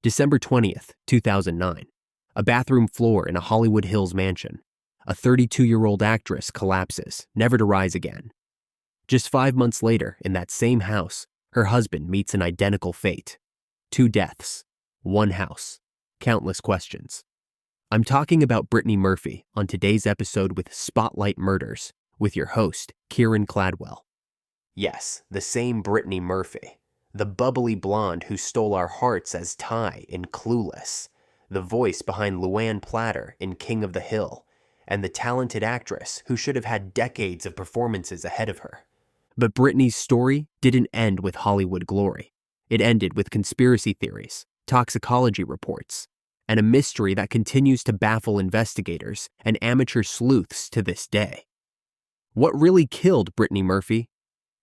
December 20th, 2009. A bathroom floor in a Hollywood Hills mansion. A 32-year-old actress collapses, never to rise again. Just 5 months later, in that same house, her husband meets an identical fate. 2 deaths, 1 house, countless questions. I'm talking about Brittany Murphy on today's episode with Spotlight Murders with your host, Kieran Caldwell. Yes, the same Brittany Murphy, the bubbly blonde who stole our hearts as Ty in Clueless, the voice behind Luann Platter in King of the Hill, and the talented actress who should have had decades of performances ahead of her. But Brittany's story didn't end with Hollywood glory. It ended with conspiracy theories, toxicology reports, and a mystery that continues to baffle investigators and amateur sleuths to this day. What really killed Brittany Murphy?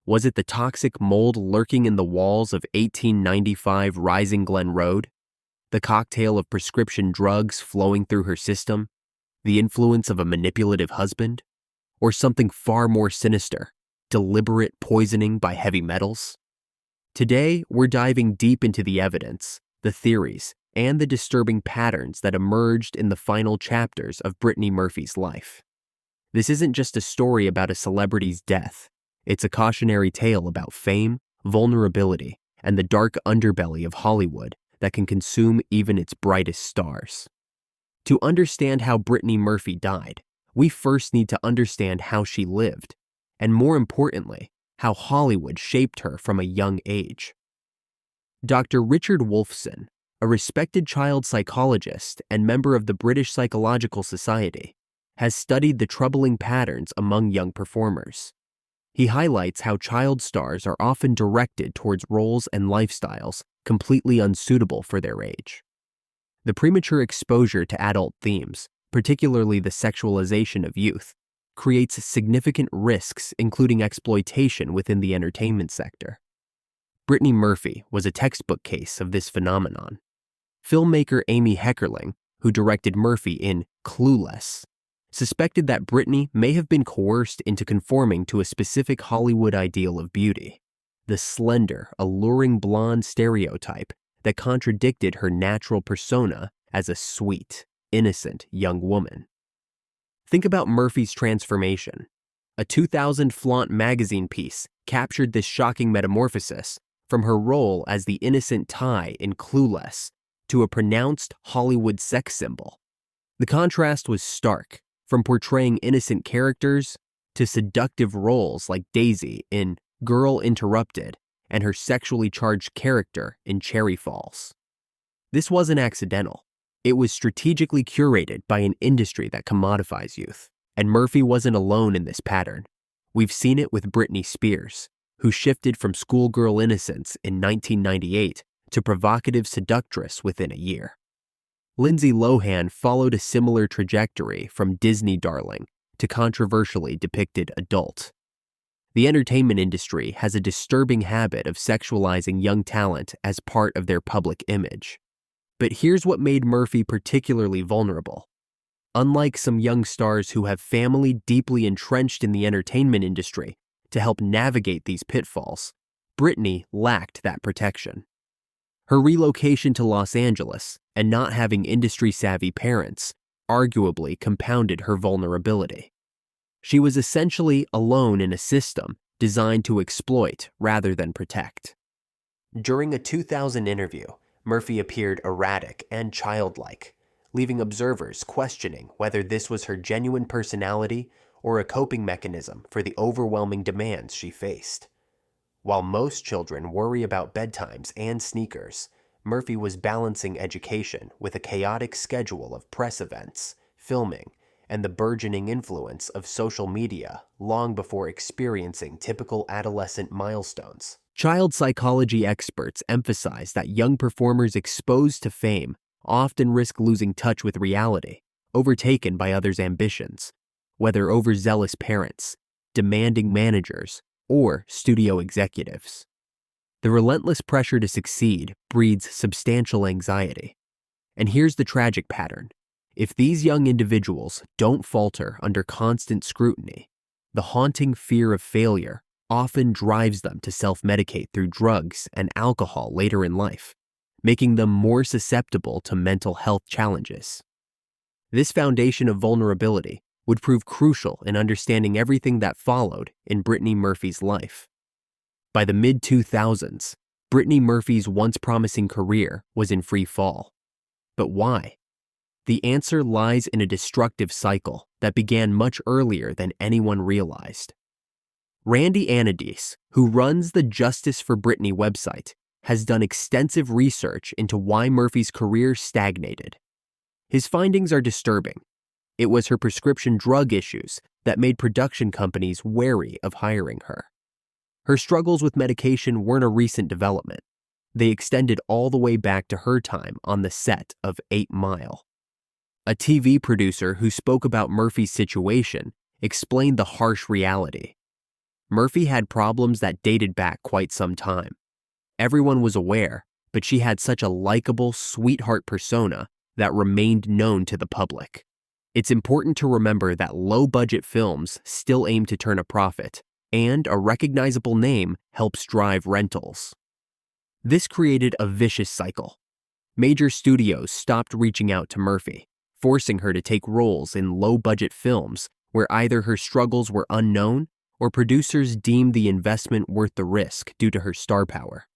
Was it the toxic mold lurking in the walls of 1895 Rising Glen Road? The cocktail of prescription drugs flowing through her system? The influence of a manipulative husband? Or something far more sinister? Deliberate poisoning by heavy metals? Today, we're diving deep into the evidence, the theories, and the disturbing patterns that emerged in the final chapters of Brittany Murphy's life. This isn't just a story about a celebrity's death. It's a cautionary tale about fame, vulnerability, and the dark underbelly of Hollywood that can consume even its brightest stars. To understand how Brittany Murphy died, we first need to understand how she lived, and more importantly, how Hollywood shaped her from a young age. Dr. Richard Wolfson, a respected child psychologist and member of the British Psychological Society, has studied the troubling patterns among young performers. He highlights how child stars are often directed towards roles and lifestyles completely unsuitable for their age. The premature exposure to adult themes, particularly the sexualization of youth, creates significant risks, including exploitation within the entertainment sector. Brittany Murphy was a textbook case of this phenomenon. Filmmaker Amy Heckerling, who directed Murphy in Clueless, suspected that Brittany may have been coerced into conforming to a specific Hollywood ideal of beauty, the slender, alluring blonde stereotype that contradicted her natural persona as a sweet, innocent young woman. Think about Murphy's transformation. A 2000 Flaunt magazine piece captured this shocking metamorphosis from her role as the innocent Ty in Clueless to a pronounced Hollywood sex symbol. The contrast was stark, from portraying innocent characters to seductive roles like Daisy in Girl Interrupted and her sexually charged character in Cherry Falls. This wasn't accidental. It was strategically curated by an industry that commodifies youth, and Murphy wasn't alone in this pattern. We've seen it with Britney Spears, who shifted from schoolgirl innocence in 1998 to provocative seductress within a year. Lindsay Lohan followed a similar trajectory from Disney darling to controversially depicted adult. The entertainment industry has a disturbing habit of sexualizing young talent as part of their public image. But here's what made Murphy particularly vulnerable. Unlike some young stars who have family deeply entrenched in the entertainment industry to help navigate these pitfalls, Brittany lacked that protection. Her relocation to Los Angeles and not having industry-savvy parents arguably compounded her vulnerability. She was essentially alone in a system designed to exploit rather than protect. During a 2000 interview, Murphy appeared erratic and childlike, leaving observers questioning whether this was her genuine personality or a coping mechanism for the overwhelming demands she faced. While most children worry about bedtimes and sneakers, Murphy was balancing education with a chaotic schedule of press events, filming, and the burgeoning influence of social media long before experiencing typical adolescent milestones. Child psychology experts emphasize that young performers exposed to fame often risk losing touch with reality, overtaken by others' ambitions, whether overzealous parents, demanding managers, or studio executives. The relentless pressure to succeed breeds substantial anxiety. And here's the tragic pattern. If these young individuals don't falter under constant scrutiny, the haunting fear of failure often drives them to self-medicate through drugs and alcohol later in life, making them more susceptible to mental health challenges. This foundation of vulnerability would prove crucial in understanding everything that followed in Brittany Murphy's life. By the mid-2000s, Brittany Murphy's once promising career was in free fall. But why? The answer lies in a destructive cycle that began much earlier than anyone realized. Randy Anadis, who runs the Justice for Brittany website, has done extensive research into why Murphy's career stagnated. His findings are disturbing. It was her prescription drug issues that made production companies wary of hiring her. Her struggles with medication weren't a recent development. They extended all the way back to her time on the set of 8 Mile. A TV producer who spoke about Murphy's situation explained the harsh reality. Murphy had problems that dated back quite some time. Everyone was aware, but she had such a likable, sweetheart persona that remained known to the public. It's important to remember that low-budget films still aim to turn a profit, and a recognizable name helps drive rentals. This created a vicious cycle. Major studios stopped reaching out to Murphy, forcing her to take roles in low-budget films where either her struggles were unknown or producers deemed the investment worth the risk due to her star power.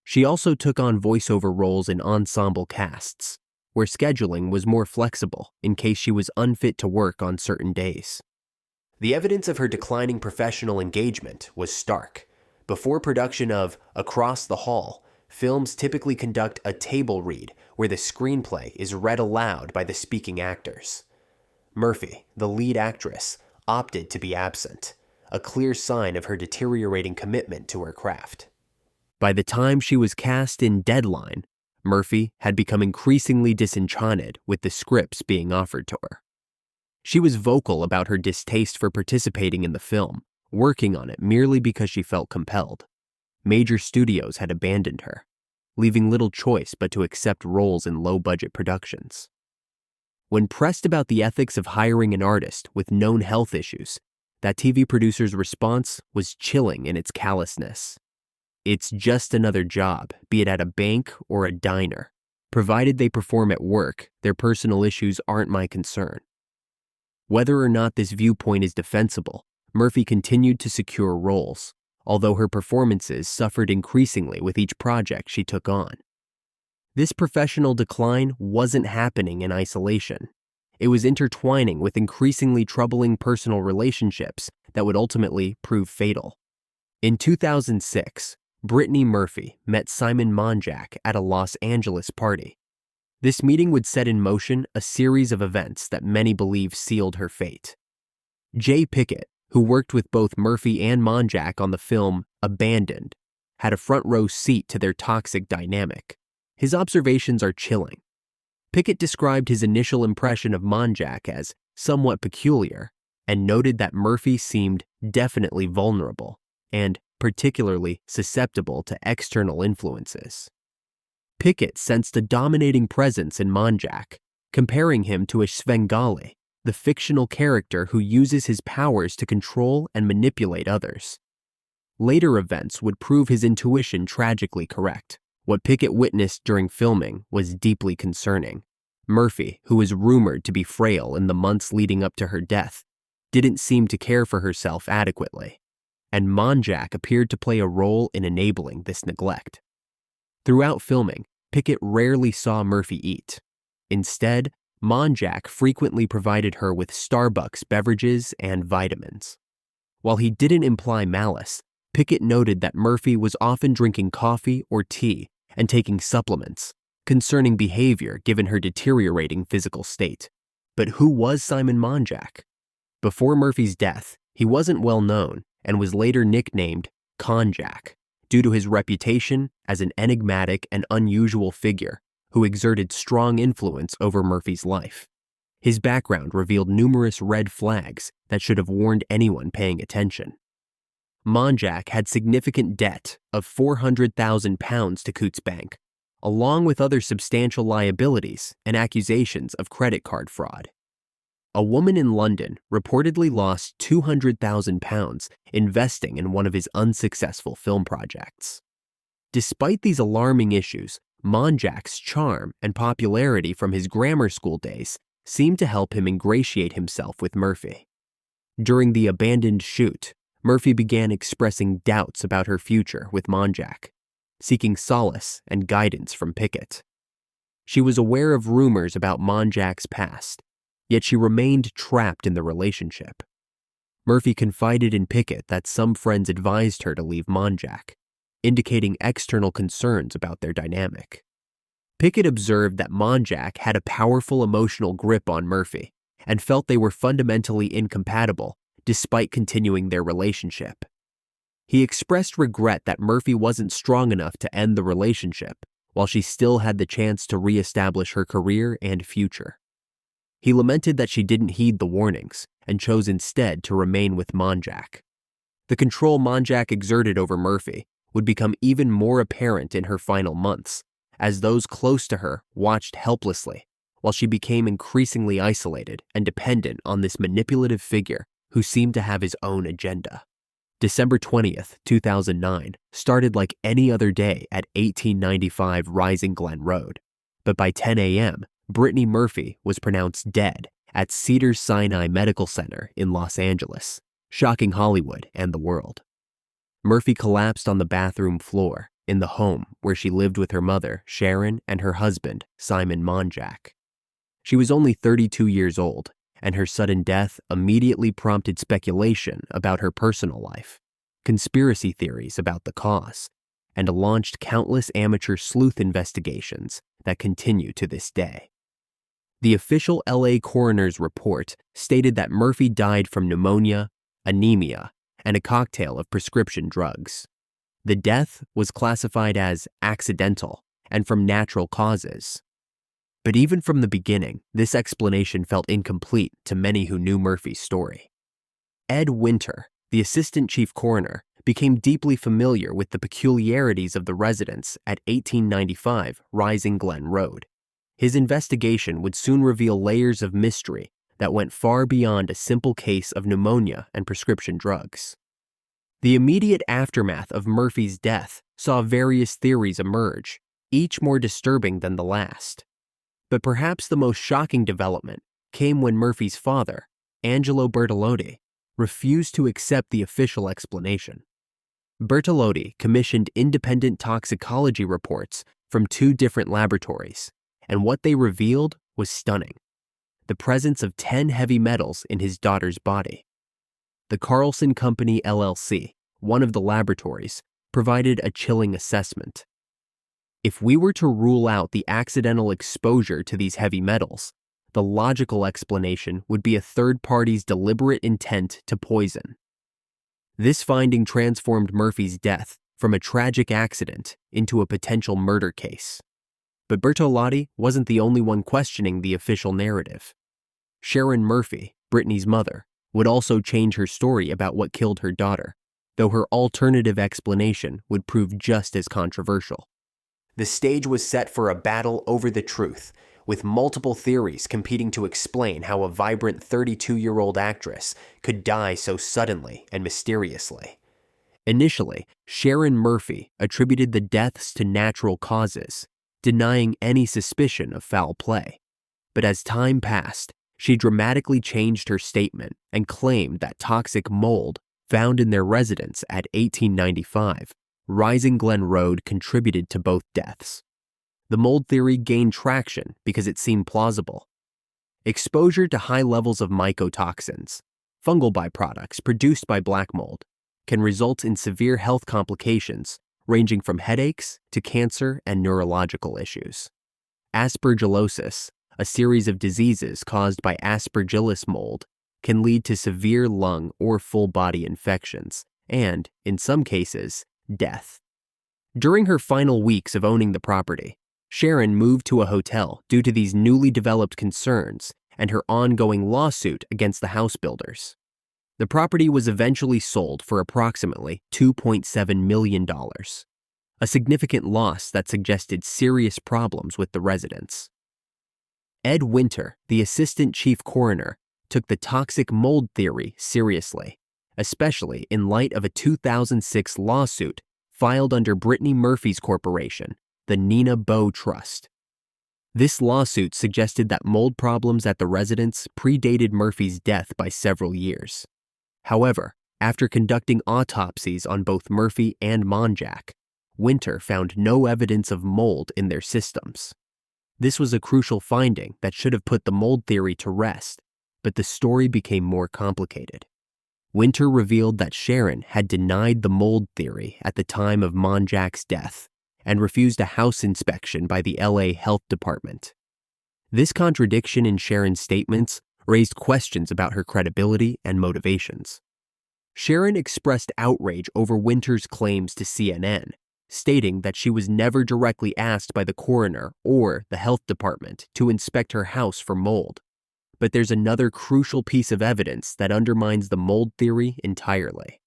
She also took on voiceover roles in ensemble casts, where scheduling was more flexible in case she was unfit to work on certain days. The evidence of her declining professional engagement was stark. Before production of Across the Hall, films typically conduct a table read where the screenplay is read aloud by the speaking actors. Murphy, the lead actress, opted to be absent, a clear sign of her deteriorating commitment to her craft. By the time she was cast in Deadline, Murphy had become increasingly disenchanted with the scripts being offered to her. She was vocal about her distaste for participating in the film, working on it merely because she felt compelled. Major studios had abandoned her, leaving little choice but to accept roles in low-budget productions. When pressed about the ethics of hiring an artist with known health issues, that TV producer's response was chilling in its callousness. It's just another job, be it at a bank or a diner. Provided they perform at work, their personal issues aren't my concern. Whether or not this viewpoint is defensible, Murphy continued to secure roles, although her performances suffered increasingly with each project she took on. This professional decline wasn't happening in isolation. It was intertwining with increasingly troubling personal relationships that would ultimately prove fatal. In 2006, Brittany Murphy met Simon Monjack at a Los Angeles party. This meeting would set in motion a series of events that many believe sealed her fate. Jay Pickett, who worked with both Murphy and Monjack on the film Abandoned, had a front-row seat to their toxic dynamic. His observations are chilling. Pickett described his initial impression of Monjack as somewhat peculiar and noted that Murphy seemed definitely vulnerable and particularly susceptible to external influences. Pickett sensed a dominating presence in Monjack, comparing him to a SVENGALI, the fictional character who uses his powers to control and manipulate others. Later events would prove his intuition tragically correct. What Pickett witnessed during filming was deeply concerning. Murphy, who was rumored to be frail in the months leading up to her death, didn't seem to care for herself adequately, and Monjack appeared to play a role in enabling this neglect. Throughout filming, Pickett rarely saw Murphy eat. Instead, Monjack frequently provided her with Starbucks beverages and vitamins. While he didn't imply malice, Pickett noted that Murphy was often drinking coffee or tea and taking supplements, concerning behavior given her deteriorating physical state. But who was Simon Monjack? Before Murphy's death, he wasn't well known and was later nicknamed Conjack due to his reputation as an enigmatic and unusual figure who exerted strong influence over Murphy's life. His background revealed numerous red flags that should have warned anyone paying attention. Monjack had significant debt of £400,000 to Coutts Bank, along with other substantial liabilities and accusations of credit card fraud. A woman in London reportedly lost £200,000 investing in one of his unsuccessful film projects. Despite these alarming issues, Monjack's charm and popularity from his grammar school days seemed to help him ingratiate himself with Murphy. During the abandoned shoot, Murphy began expressing doubts about her future with Monjack, seeking solace and guidance from Pickett. She was aware of rumors about Monjack's past, yet she remained trapped in the relationship. Murphy confided in Pickett that some friends advised her to leave Monjack, indicating external concerns about their dynamic. Pickett observed that Monjack had a powerful emotional grip on Murphy and felt they were fundamentally incompatible despite continuing their relationship. He expressed regret that Murphy wasn't strong enough to end the relationship while she still had the chance to reestablish her career and future. He lamented that she didn't heed the warnings and chose instead to remain with Monjack. The control Monjack exerted over Murphy would become even more apparent in her final months, as those close to her watched helplessly while she became increasingly isolated and dependent on this manipulative figure who seemed to have his own agenda. December 20th, 2009 started like any other day at 1895 Rising Glen Road, but by 10 a.m., Brittany Murphy was pronounced dead at Cedars-Sinai Medical Center in Los Angeles, shocking Hollywood and the world. Murphy collapsed on the bathroom floor in the home where she lived with her mother, Sharon, and her husband, Simon Monjack. She was only 32 years old, and her sudden death immediately prompted speculation about her personal life, conspiracy theories about the cause, and launched countless amateur sleuth investigations that continue to this day. The official LA coroner's report stated that Murphy died from pneumonia, anemia, and a cocktail of prescription drugs. The death was classified as accidental and from natural causes. But even from the beginning, this explanation felt incomplete to many who knew Murphy's story. Ed Winter, the assistant chief coroner, became deeply familiar with the peculiarities of the residence at 1895 Rising Glen Road. His investigation would soon reveal layers of mystery that went far beyond a simple case of pneumonia and prescription drugs. The immediate aftermath of Murphy's death saw various theories emerge, each more disturbing than the last. But perhaps the most shocking development came when Murphy's father, Angelo Bertolotti, refused to accept the official explanation. Bertolotti commissioned independent toxicology reports from 2 different laboratories, and what they revealed was stunning: the presence of 10 heavy metals in his daughter's body. The Carlson Company LLC, one of the laboratories, provided a chilling assessment. If we were to rule out the accidental exposure to these heavy metals, the logical explanation would be a third party's deliberate intent to poison. This finding transformed Murphy's death from a tragic accident into a potential murder case. But Bertolotti wasn't the only one questioning the official narrative. Sharon Murphy, Brittany's mother, would also change her story about what killed her daughter, though her alternative explanation would prove just as controversial. The stage was set for a battle over the truth, with multiple theories competing to explain how a vibrant 32-year-old actress could die so suddenly and mysteriously. Initially, Sharon Murphy attributed the deaths to natural causes, denying any suspicion of foul play. But as time passed, she dramatically changed her statement and claimed that toxic mold found in their residence at 1895 Rising Glen Road contributed to both deaths. The mold theory gained traction because it seemed plausible. Exposure to high levels of mycotoxins, fungal byproducts produced by black mold, can result in severe health complications ranging from headaches to cancer and neurological issues. Aspergillosis, a series of diseases caused by Aspergillus mold, can lead to severe lung or full body infections and, in some cases, death. During her final weeks of owning the property, Sharon moved to a hotel due to these newly developed concerns and her ongoing lawsuit against the house builders. The property was eventually sold for approximately $2.7 million, a significant loss that suggested serious problems with the residents. Ed Winter, the assistant chief coroner, took the toxic mold theory seriously, especially in light of a 2006 lawsuit filed under Brittany Murphy's corporation the Nina Bowe Trust. This lawsuit suggested that mold problems at the residence predated Murphy's death by several years. However, after conducting autopsies on both Murphy and Monjack, Winter found no evidence of mold in their systems. This was a crucial finding that should have put the mold theory to rest, but the story became more complicated. Winter revealed that Sharon had denied the mold theory at the time of Monjack's death and refused a house inspection by the LA Health Department. This contradiction in Sharon's statements raised questions about her credibility and motivations. Sharon expressed outrage over Winter's claims to CNN, stating that she was never directly asked by the coroner or the health department to inspect her house for mold. But there's another crucial piece of evidence that undermines the mold theory entirely.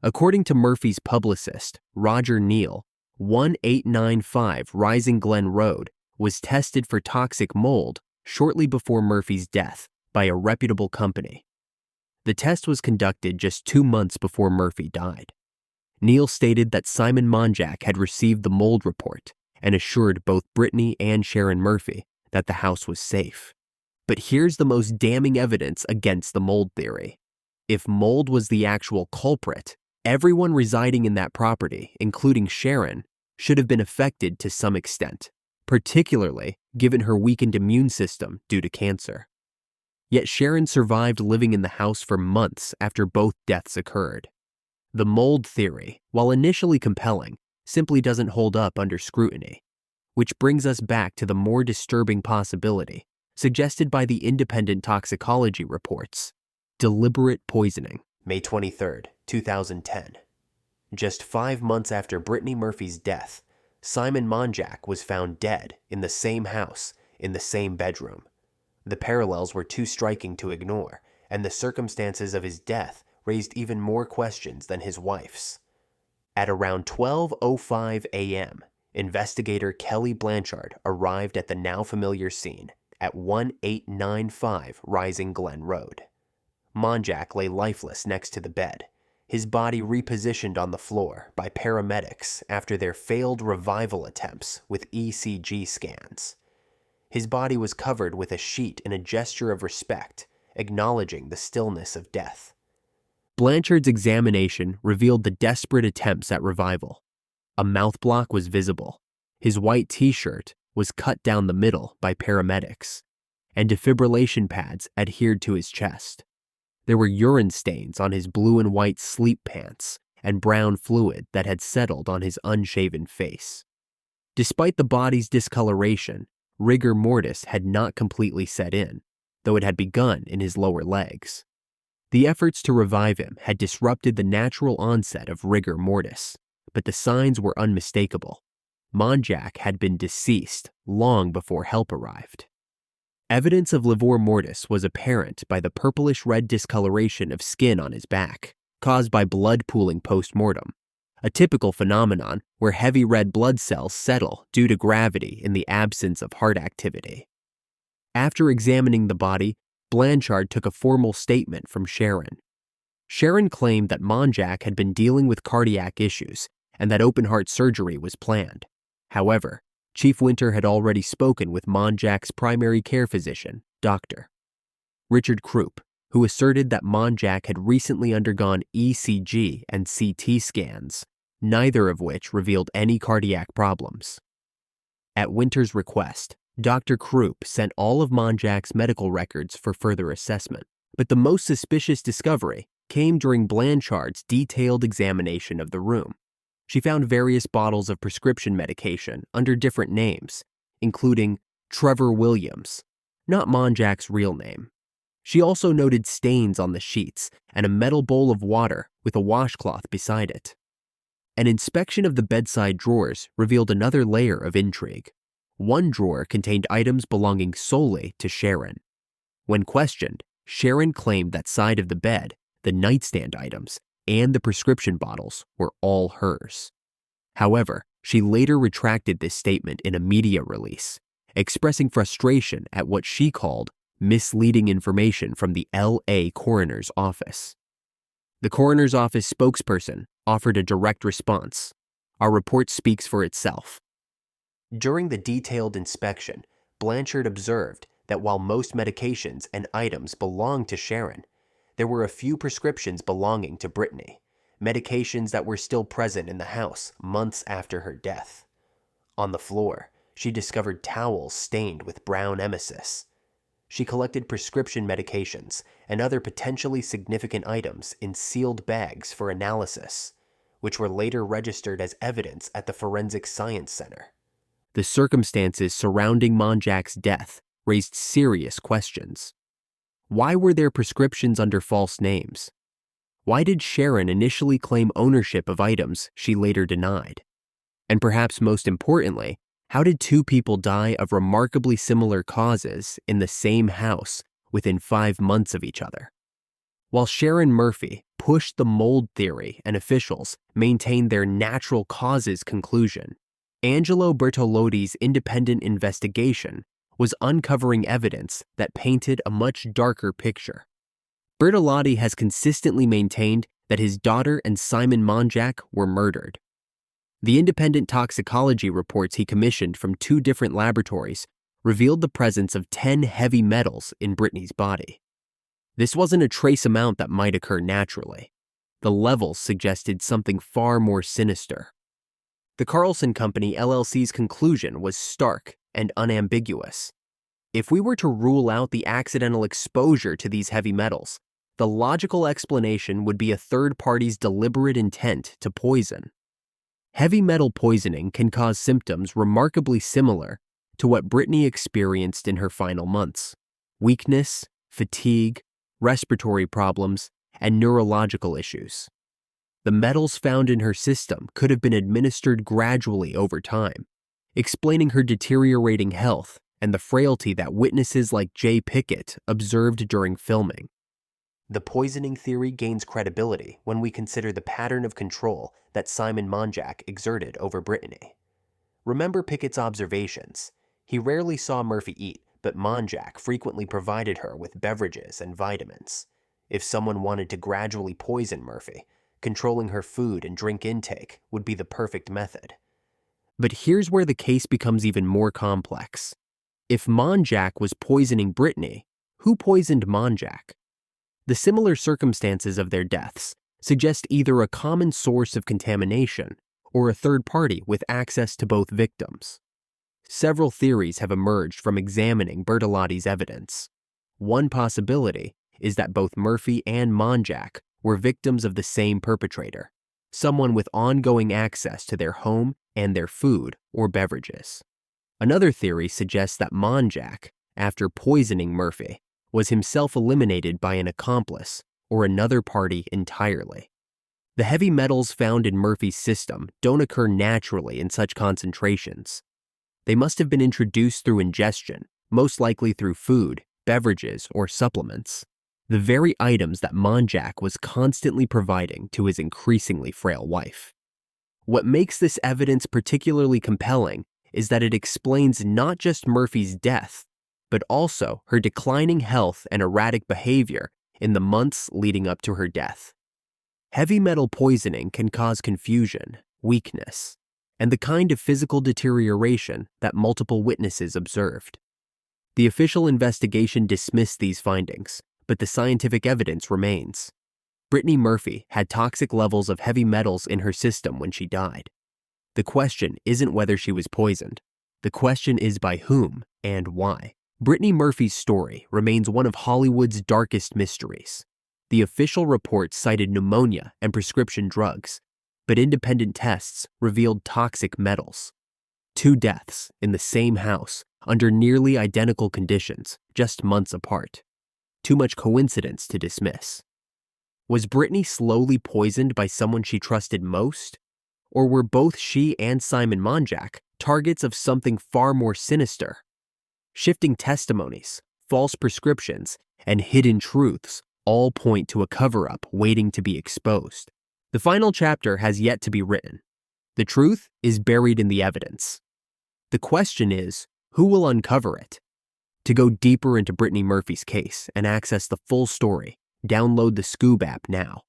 According to Murphy's publicist, Roger Neal, 1895 Rising Glen Road was tested for toxic mold shortly before Murphy's death by a reputable company. The test was conducted just 2 months before Murphy died. Neal stated that Simon Monjack had received the mold report and assured both Brittany and Sharon Murphy that the house was safe. But here's the most damning evidence against the mold theory. If mold was the actual culprit, everyone residing in that property, including Sharon, should have been affected to some extent, particularly given her weakened immune system due to cancer. Yet Sharon survived living in the house for months after both deaths occurred. The mold theory, while initially compelling, simply doesn't hold up under scrutiny, which brings us back to the more disturbing possibility suggested by the independent toxicology reports: deliberate poisoning. May 23, 2010. Just 5 months after Brittany Murphy's death, Simon Monjack was found dead in the same house, in the same bedroom. The parallels were too striking to ignore, and the circumstances of his death raised even more questions than his wife's. At around 12:05 a.m., investigator Kelly Blanchard arrived at the now familiar scene at 1895 Rising Glen Road. Monjack lay lifeless next to the bed, his body repositioned on the floor by paramedics after their failed revival attempts with ECG scans. His body was covered with a sheet in a gesture of respect, acknowledging the stillness of death. Blanchard's examination revealed the desperate attempts at revival. A mouth block was visible. His white t-shirt was cut down the middle by paramedics, and defibrillation pads adhered to his chest. There were urine stains on his blue and white sleep pants and brown fluid that had settled on his unshaven face. Despite the body's discoloration, rigor mortis had not completely set in, though it had begun in his lower legs. The efforts to revive him had disrupted the natural onset of rigor mortis, but the signs were unmistakable. Monjack had been deceased long before help arrived. Evidence of livor mortis was apparent by the purplish-red discoloration of skin on his back, caused by blood pooling post-mortem, a typical phenomenon where heavy red blood cells settle due to gravity in the absence of heart activity. After examining the body, Blanchard took a formal statement from Sharon. Sharon claimed that Monjack had been dealing with cardiac issues and that open-heart surgery was planned. However, Chief Winter had already spoken with Monjack's primary care physician, Dr. Richard Krupp, who asserted that Monjack had recently undergone ECG and CT scans, neither of which revealed any cardiac problems. At Winter's request, Dr. Krupp sent all of Monjack's medical records for further assessment, but the most suspicious discovery came during Blanchard's detailed examination of the room. She found various bottles of prescription medication under different names, including Trevor Williams, not Monjack's real name. She also noted stains on the sheets and a metal bowl of water with a washcloth beside it. An inspection of the bedside drawers revealed another layer of intrigue. One drawer contained items belonging solely to Sharon. When questioned, Sharon claimed that side of the bed, the nightstand items, and the prescription bottles were all hers. However, she later retracted this statement in a media release, expressing frustration at what she called misleading information from the LA coroner's office. The coroner's office spokesperson offered a direct response. "Our report speaks for itself." During the detailed inspection, Blanchard observed that while most medications and items belonged to Sharon, there were a few prescriptions belonging to Brittany, medications that were still present in the house months after her death. On the floor, she discovered towels stained with brown emesis. She collected prescription medications and other potentially significant items in sealed bags for analysis, which were later registered as evidence at the Forensic Science Center. The circumstances surrounding Monjack's death raised serious questions. Why were there prescriptions under false names? Why did Sharon initially claim ownership of items she later denied? And perhaps most importantly, how did two people die of remarkably similar causes in the same house within 5 months of each other? While Sharon Murphy pushed the mold theory and officials maintained their natural causes conclusion, Angelo Bertolotti's independent investigation was uncovering evidence that painted a much darker picture. Bertolotti has consistently maintained that his daughter and Simon Monjack were murdered. The independent toxicology reports he commissioned from 2 different laboratories revealed the presence of 10 heavy metals in Brittany's body. This wasn't a trace amount that might occur naturally. The levels suggested something far more sinister. The Carlson Company LLC's conclusion was stark and unambiguous. If we were to rule out the accidental exposure to these heavy metals, the logical explanation would be a third party's deliberate intent to poison. Heavy metal poisoning can cause symptoms remarkably similar to what Brittany experienced in her final months: weakness, fatigue, respiratory problems, and neurological issues. The metals found in her system could have been administered gradually over time, explaining her deteriorating health and the frailty that witnesses like Jay Pickett observed during filming. The poisoning theory gains credibility when we consider the pattern of control that Simon Monjack exerted over Brittany. Remember Pickett's observations. He rarely saw Murphy eat, but Monjack frequently provided her with beverages and vitamins. If someone wanted to gradually poison Murphy, controlling her food and drink intake would be the perfect method. But here's where the case becomes even more complex. If Monjack was poisoning Brittany, who poisoned Monjack? The similar circumstances of their deaths suggest either a common source of contamination or a third party with access to both victims. Several theories have emerged from examining Bertolotti's evidence. One possibility is that both Murphy and Monjack were victims of the same perpetrator, someone with ongoing access to their home and their food or beverages. Another theory suggests that Monjack, after poisoning Murphy, was himself eliminated by an accomplice or another party entirely. The heavy metals found in Murphy's system don't occur naturally in such concentrations. They must have been introduced through ingestion, most likely through food, beverages, or supplements, the very items that Monjack was constantly providing to his increasingly frail wife. What makes this evidence particularly compelling is that it explains not just Murphy's death, but also her declining health and erratic behavior in the months leading up to her death. Heavy metal poisoning can cause confusion, weakness, and the kind of physical deterioration that multiple witnesses observed. The official investigation dismissed these findings, but the scientific evidence remains. Brittany Murphy had toxic levels of heavy metals in her system when she died. The question isn't whether she was poisoned. The question is by whom and why. Brittany Murphy's story remains one of Hollywood's darkest mysteries. The official reports cited pneumonia and prescription drugs, but independent tests revealed toxic metals. 2 deaths in the same house under nearly identical conditions, just months apart. Too much coincidence to dismiss. Was Brittany slowly poisoned by someone she trusted most? Or were both she and Simon Monjack targets of something far more sinister? Shifting testimonies, false prescriptions, and hidden truths all point to a cover-up waiting to be exposed. The final chapter has yet to be written. The truth is buried in the evidence. The question is, who will uncover it? To go deeper into Brittany Murphy's case and access the full story, download the Skoob app now.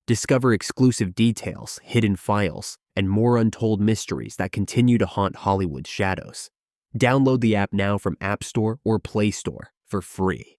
Discover exclusive details, hidden files, and more untold mysteries that continue to haunt Hollywood's shadows. Download the app now from App Store or Play Store for free.